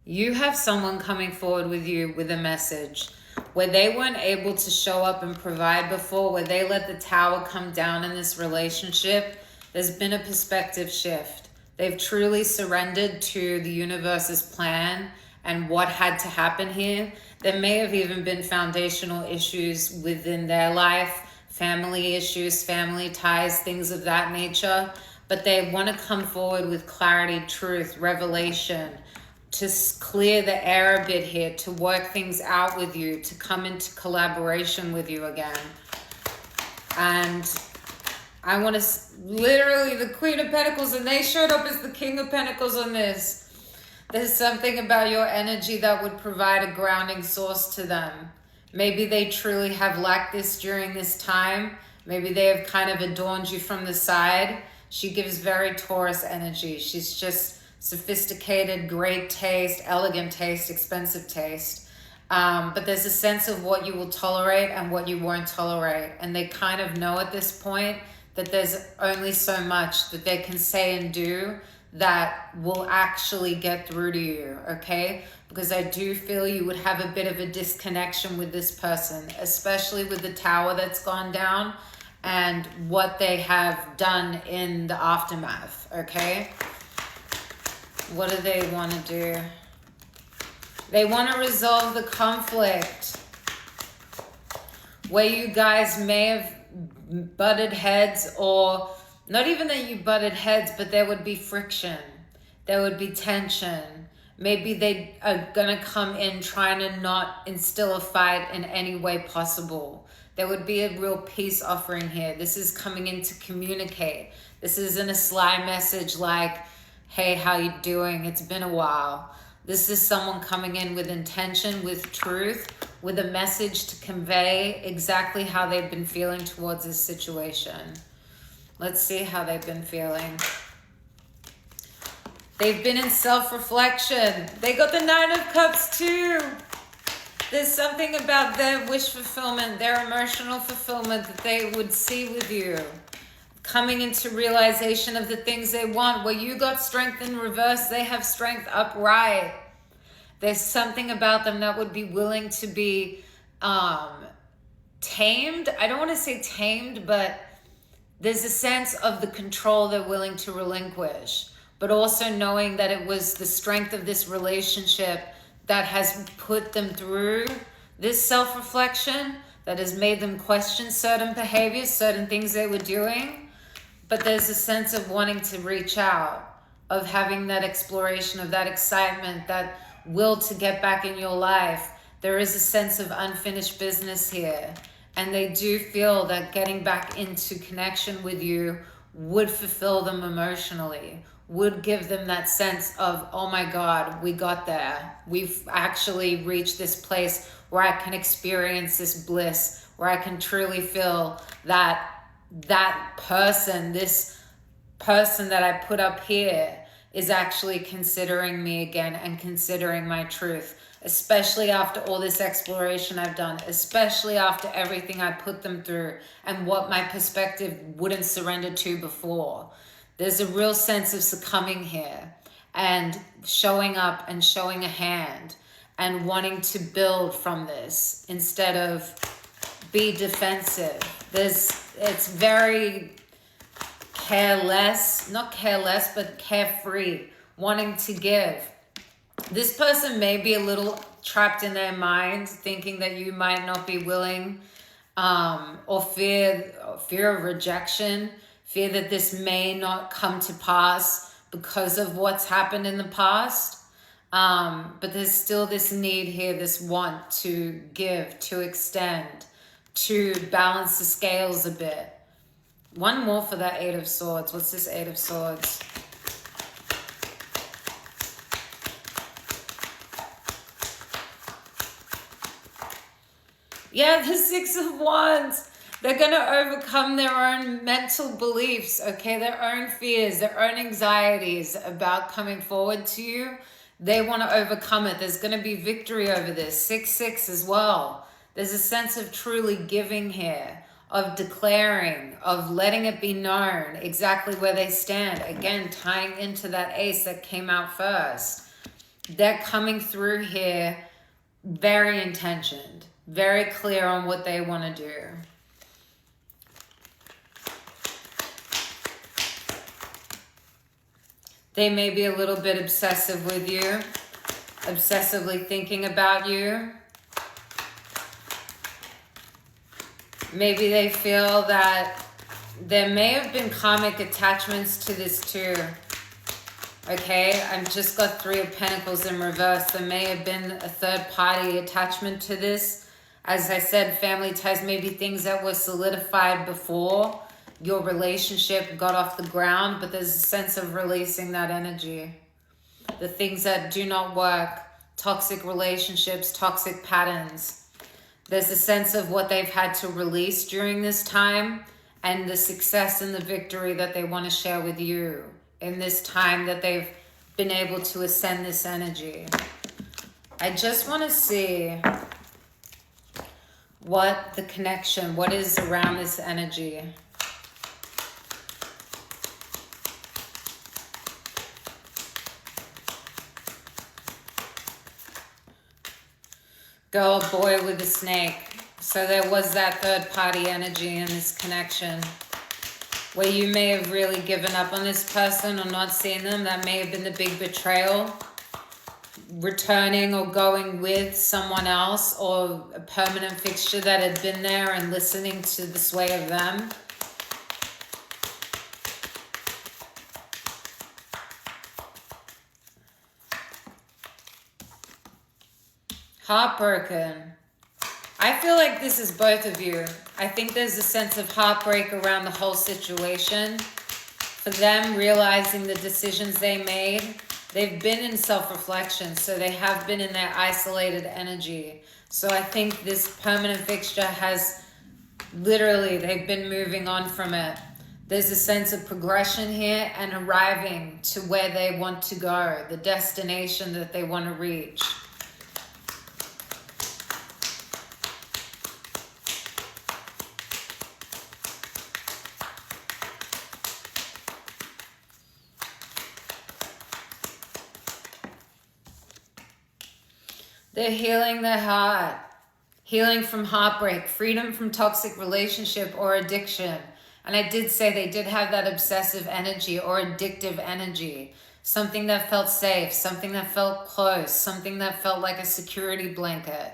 You have someone coming forward with you with a message where they weren't able to show up and provide before, where they let the tower come down in this relationship. There's been a perspective shift. They've truly surrendered to the universe's plan and what had to happen here. There may have even been foundational issues within their life, family issues, family ties, things of that nature. But they want to come forward with clarity, truth, revelation, to clear the air a bit here, to work things out with you, to come into collaboration with you again. And I want to literally the Queen of Pentacles, and they showed up as the King of Pentacles on this. There's something about your energy that would provide a grounding source to them. Maybe they truly have lacked this during this time. Maybe they have kind of adorned you from the side. She gives very Taurus energy. She's just sophisticated, great taste, elegant taste, expensive taste. But there's a sense of what you will tolerate and what you won't tolerate. And they kind of know at this point that there's only so much that they can say and do that will actually get through to you, okay? Because I do feel you would have a bit of a disconnection with this person, especially with the tower that's gone down and what they have done in the aftermath, okay? What do they want to do? They want to resolve the conflict where you guys may have butted heads, or not even that you butted heads, but there would be friction. There would be tension. Maybe they are going to come in trying to not instill a fight in any way possible. There would be a real peace offering here. This is coming in to communicate. This isn't a sly message like, hey, how you doing? It's been a while. This is someone coming in with intention, with truth, with a message to convey exactly how they've been feeling towards this situation. Let's see how they've been feeling. They've been in self-reflection. They got the Nine of Cups too. There's something about their wish fulfillment, their emotional fulfillment that they would see with you. Coming into realization of the things they want. Where you got strength in reverse, they have strength upright. There's something about them that would be willing to be tamed. I don't want to say tamed, but there's a sense of the control they're willing to relinquish. But also knowing that it was the strength of this relationship that has put them through this self-reflection, that has made them question certain behaviors, certain things they were doing. But there's a sense of wanting to reach out, of having that exploration, of that excitement, that will to get back in your life. There is a sense of unfinished business here. And they do feel that getting back into connection with you would fulfill them emotionally, would give them that sense of, oh my God, we got there. We've actually reached this place where I can experience this bliss, where I can truly feel that this person that I put up here is actually considering me again and considering my truth, especially after all this exploration I've done, especially after everything I put them through and what my perspective wouldn't surrender to before. There's a real sense of succumbing here and showing up and showing a hand and wanting to build from this instead of be defensive. It's very careless, not careless, but carefree, wanting to give. This person may be a little trapped in their mind, thinking that you might not be willing, or fear of rejection, fear that this may not come to pass because of what's happened in the past. But there's still this need here, this want to give, to extend, to balance the scales a bit. One more for that Eight of Swords. What's this Eight of Swords? Yeah, the Six of Wands. They're going to overcome their own mental beliefs, okay? Their own fears, their own anxieties about coming forward to you. They want to overcome it. There's going to be victory over this. 6-6 as well. There's a sense of truly giving here, of declaring, of letting it be known exactly where they stand. Again, tying into that ace that came out first. They're coming through here very intentioned, very clear on what they want to do. They may be a little bit obsessive with you, obsessively thinking about you. Maybe they feel that there may have been karmic attachments to this too. Okay, I've just got 3 of Pentacles in reverse. There may have been a third party attachment to this. As I said, family ties may be things that were solidified before your relationship got off the ground, but there's a sense of releasing that energy. The things that do not work, toxic relationships, toxic patterns. There's a sense of what they've had to release during this time and the success and the victory that they want to share with you in this time that they've been able to ascend this energy. I just want to see what the connection, what is around this energy. Girl, boy with a snake. So there was that third party energy in this connection where you may have really given up on this person or not seen them. That may have been the big betrayal. Returning or going with someone else or a permanent fixture that had been there and listening to the sway of them. Heartbroken. I feel like this is both of you. I think there's a sense of heartbreak around the whole situation. For them, realizing the decisions they made, they've been in self-reflection, so they have been in their isolated energy. So I think this permanent fixture has literally, they've been moving on from it. There's a sense of progression here and arriving to where they want to go, the destination that they want to reach. They're healing their heart, healing from heartbreak, freedom from toxic relationship or addiction. And I did say they did have that obsessive energy or addictive energy, something that felt safe, something that felt close, something that felt like a security blanket.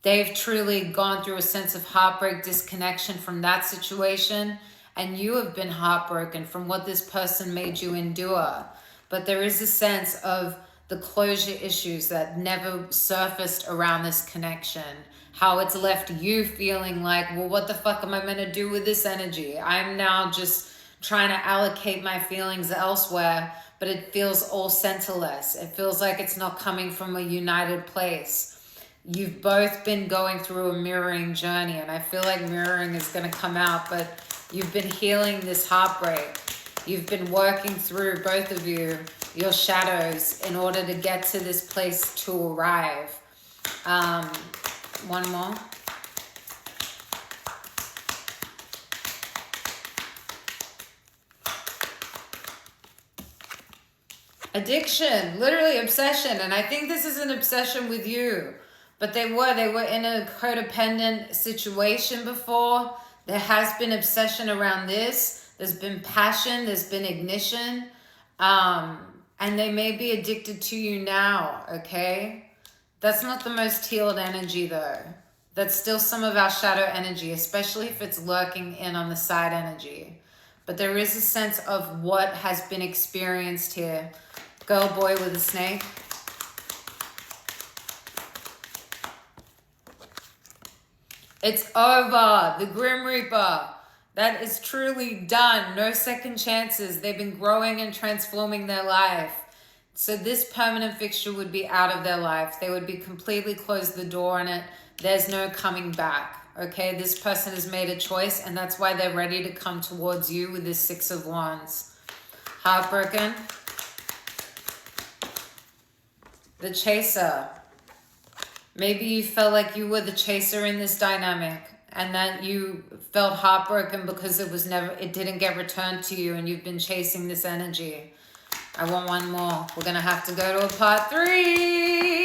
They've truly gone through a sense of heartbreak, disconnection from that situation, and you have been heartbroken from what this person made you endure. But there is a sense of the closure issues that never surfaced around this connection. How it's left you feeling like, well, what the fuck am I meant to do with this energy? I'm now just trying to allocate my feelings elsewhere, but it feels all centerless. It feels like it's not coming from a united place. You've both been going through a mirroring journey, and I feel like mirroring is going to come out, but you've been healing this heartbreak. You've been working through, both of you, your shadows in order to get to this place to arrive. One more. Addiction, literally obsession. And I think this is an obsession with you. But they were in a codependent situation before. There has been obsession around this. There's been passion. There's been ignition. And they may be addicted to you now, okay? That's not the most healed energy though. That's still some of our shadow energy, especially if it's lurking in on the side energy. But there is a sense of what has been experienced here. Girl, boy with a snake. It's over. The Grim Reaper. That is truly done. No second chances. They've been growing and transforming their life. So this permanent fixture would be out of their life. They would be completely closed the door on it. There's no coming back. Okay, this person has made a choice, and that's why they're ready to come towards you with this 6 of Wands. Heartbroken. The chaser. Maybe you felt like you were the chaser in this dynamic, and that you felt heartbroken because it didn't get returned to you, and you've been chasing this energy. I want one more. We're going to have to go to a part 3.